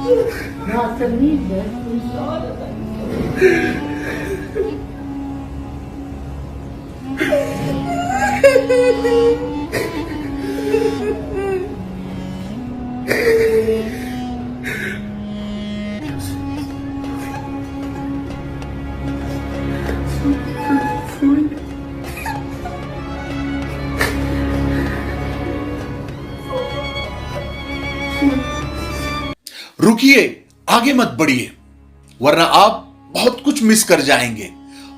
Nossa amiga. रुकिए, आगे मत बढ़िए, वरना आप बहुत कुछ मिस कर जाएंगे,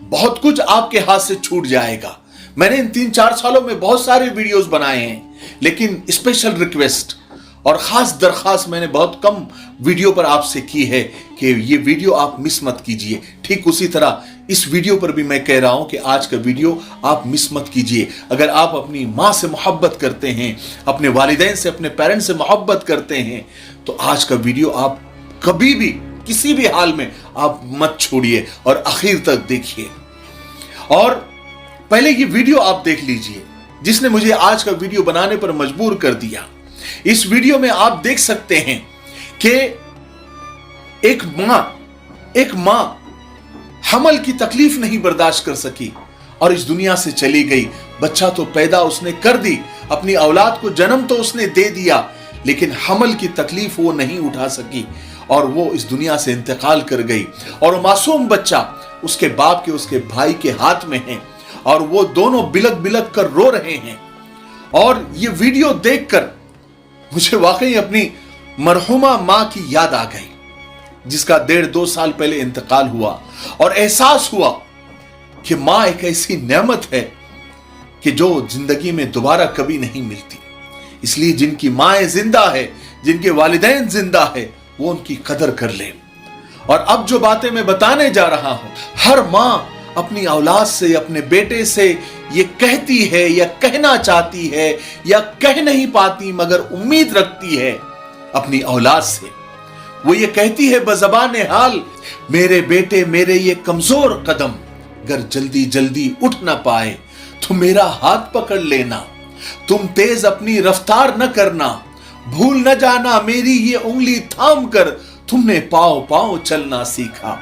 बहुत कुछ आपके हाथ से छूट जाएगा। मैंने इन 3-4 सालों में बहुत सारे वीडियोस बनाए हैं, लेकिन स्पेशल रिक्वेस्ट और खास दरखास्त मैंने बहुत कम वीडियो पर आपसे की है कि ये वीडियो आप मिस मत कीजिए। ठीक उसी तरह इस वीडियो पर भी मैं कह रहा हूं कि आज का वीडियो आप मिस मत कीजिए। अगर आप अपनी माँ से मोहब्बत करते हैं, अपने वालिदैन से, अपने पेरेंट्स से मोहब्बत करते हैं, तो आज का वीडियो आप कभी भी किसी भी हाल में आप मत छोड़िए और आखिर तक देखिए। और पहले ये वीडियो आप देख लीजिए जिसने मुझे आज का वीडियो बनाने पर मजबूर कर दिया। इस वीडियो में आप देख सकते हैं कि एक मां हमल की तकलीफ नहीं बर्दाश्त कर सकी और इस दुनिया से चली गई। बच्चा तो पैदा उसने कर दी, अपनी औलाद को जन्म तो उसने दे दिया, लेकिन हमल की तकलीफ वो नहीं उठा सकी और वो इस दुनिया से इंतकाल कर गई। और वो मासूम बच्चा उसके बाप के, उसके भाई के हाथ में है और वो दोनों बिलक बिलक कर रो रहे हैं। और ये वीडियो देखकर मुझे वाकई अपनी मरहुमा मां की याद आ गई, जिसका 1.5-2 साल पहले इंतकाल हुआ, और एहसास हुआ कि मां एक ऐसी नेमत है कि जो जिंदगी में दोबारा कभी नहीं मिलती। इसलिए जिनकी माएं जिंदा है, जिनके वालिदैन जिंदा है, वो उनकी कदर कर ले। और अब जो बातें मैं बताने जा रहा हूं, हर मां अपनी औलाद से, अपने बेटे से ये कहती है या कहना चाहती है या कह नहीं पाती, मगर उम्मीद रखती है अपनी औलाद से। वो ये कहती है बज़बाने हाल, मेरे बेटे मेरे ये कमजोर कदम, अगर जल्दी जल्दी उठ ना पाए तो मेरा हाथ पकड़ लेना, तुम तेज अपनी रफ्तार न करना, भूल न जाना मेरी ये उंगली थाम कर, तुमने पांव पांव चलना सीखा,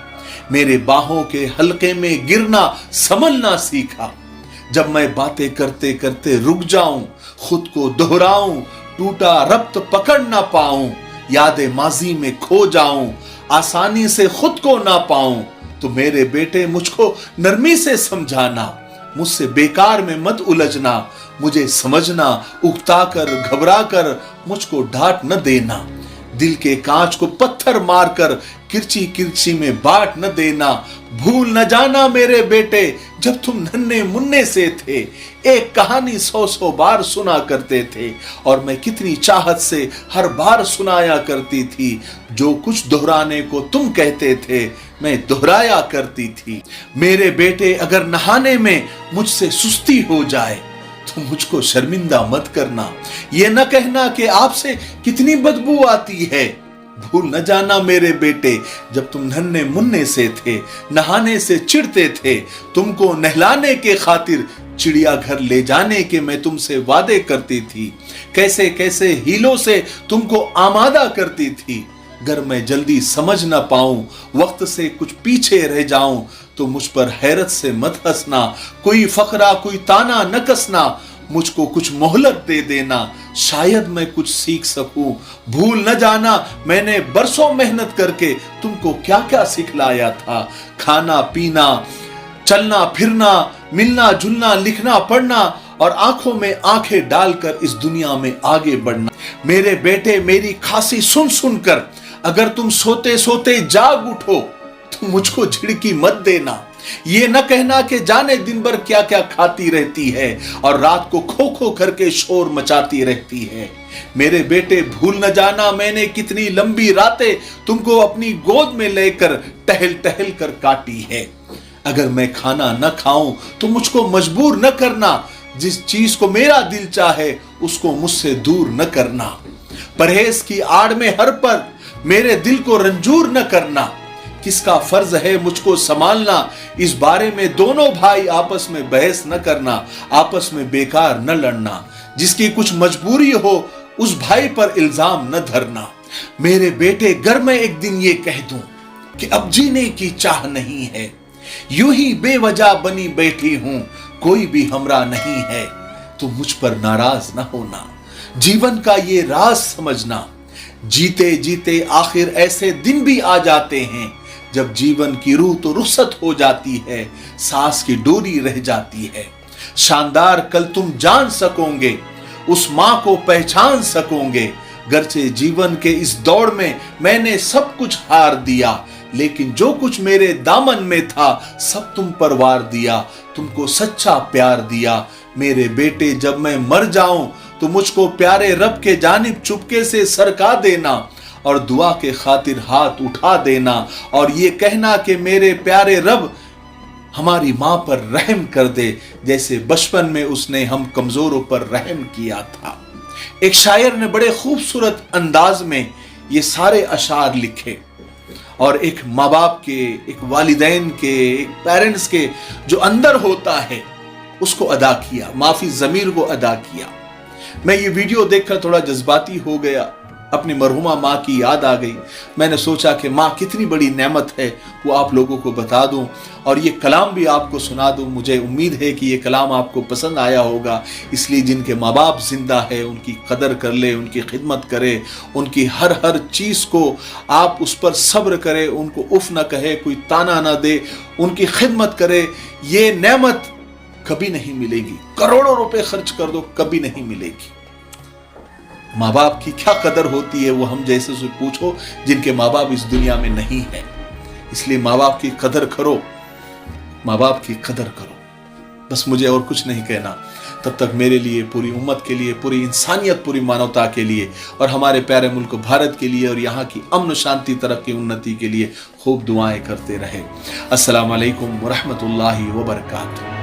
मेरे बाहों के हल्के में गिरना संभलना सीखा। जब मैं बातें करते करते रुक जाऊं, खुद को दोहराऊं, टूटा रब्त पकड़ ना पाऊं, यादें माजी में खो जाऊं, आसानी से खुद को ना पाऊं, तो मेरे बेटे मुझको नरमी से समझाना, मुझसे बेकार में मत उलझना, मुझे समझना, उकता कर घबरा कर मुझको डांट न देना, दिल के कांच को पत्थर मारकर किरची किरची में बांट न देना, भूल न जाना मेरे बेटे जब तुम नन्हे मुन्ने से थे, एक कहानी 100 बार सुना करते थे और मैं कितनी चाहत से हर बार सुनाया करती थी, जो कुछ दोहराने को तुम कहते थे मैं दोहराया करती थी। मेरे बेटे अगर नहाने में मुझसे सुस्ती हो जाए तो मुझको शर्मिंदा मत करना, ये न कहना कि आपसे कितनी बदबू आती है, भूल न जाना मेरे बेटे जब तुम नन्हे मुन्ने से थे, नहाने से चिढ़ते थे, तुमको नहलाने के खातिर चिड़ियाघर ले जाने के मैं तुमसे वादे करती थी, कैसे कैसे हीलों से तुमको आमादा करती थी। अगर मैं जल्दी समझ ना पाऊं, वक्त से कुछ पीछे रह जाऊं, तो मुझ पर हैरत से मत हंसना, कोई फकरा कोई ताना न कसना, मुझको कुछ मोहलत दे देना, शायद मैं कुछ सीख सकूं। भूल न जाना मैंने बरसों मेहनत करके तुमको क्या क्या सिखलाया था, खाना पीना, चलना फिरना, मिलना जुलना, लिखना पढ़ना और आंखों में आंखें डालकर इस दुनिया में आगे बढ़ना। मेरे बेटे मेरी खांसी सुन सुनकर अगर तुम सोते सोते जाग उठो तो मुझको झिड़की मत देना, ये न कहना कि जाने दिन भर क्या क्या खाती रहती है और रात को खो खो करके शोर मचाती रहती है। मेरे बेटे भूल न जाना मैंने कितनी लंबी रातें तुमको अपनी गोद में लेकर टहल टहल कर काटी है। अगर मैं खाना न खाऊं तो मुझको मजबूर न करना, जिस चीज को मेरा दिल चाहे उसको मुझसे दूर न करना, परहेज की आड़ में हर पल मेरे दिल को रंजूर न करना, किसका फर्ज है मुझको संभालना, इस बारे में दोनों भाई आपस में बहस न करना, आपस में बेकार न लड़ना, जिसकी कुछ मजबूरी हो उस भाई पर इल्जाम न धरना। मेरे बेटे गर मैं एक दिन ये कह दूं कि अब जीने की चाह नहीं है, यूं ही बेवजह बनी बैठी हूं, कोई भी हमरा नहीं है, तो मुझ पर नाराज ना होना, जीवन का ये राज समझना। जीते जीते आखिर ऐसे दिन भी आ जाते हैं जब जीवन की रूह तो रुखसत हो जाती है, सांस की डोरी रह जाती है। शानदार कल तुम जान सकोगे, उस मां को पहचान सकोगे। गरचे जीवन के इस दौड़ में मैंने सब कुछ हार दिया, लेकिन जो कुछ मेरे दामन में था सब तुम पर वार दिया, तुमको सच्चा प्यार दिया। मेरे बेटे जब मैं मर जाऊं तो मुझको प्यारे रब के जानिब चुपके से सरका देना और दुआ के खातिर हाथ उठा देना और ये कहना कि मेरे प्यारे रब हमारी मां पर रहम कर दे, जैसे बचपन में उसने हम कमजोरों पर रहम किया था। एक शायर ने बड़े खूबसूरत अंदाज में ये सारे अशार लिखे और एक माँ बाप के, एक वालिदैन के, एक पेरेंट्स के जो अंदर होता है उसको अदा किया, माफी ज़मीर को अदा किया। मैं ये वीडियो देखकर थोड़ा जज्बाती हो गया, अपनी मरहुमा माँ की याद आ गई। मैंने सोचा कि माँ कितनी बड़ी नेमत है वो आप लोगों को बता दूं और ये कलाम भी आपको सुना दूं। मुझे उम्मीद है कि ये कलाम आपको पसंद आया होगा, इसलिए जिनके माँ बाप जिंदा है उनकी कदर कर ले, उनकी खिदमत करे, उनकी हर चीज़ को आप उस पर सब्र करे, उनको उफ न कहे, कोई ताना न दे, उनकी खिदमत करे। ये नेमत कभी नहीं मिलेगी, करोड़ों रुपए खर्च कर दो कभी नहीं मिलेगी। माँ बाप की क्या कदर होती है वो हम जैसे से पूछो जिनके माँ बाप इस दुनिया में नहीं है। इसलिए माँ बाप की कदर करो, माँ बाप की कदर करो। बस मुझे और कुछ नहीं कहना। तब तक मेरे लिए, पूरी उम्मत के लिए, पूरी इंसानियत, पूरी मानवता के लिए और हमारे प्यारे मुल्क भारत के लिए और यहाँ की अमन शांति तरक्की उन्नति के लिए खूब दुआएं करते रहे। अस्सलाम वालेकुम व रहमतुल्लाहि व बरकातहू।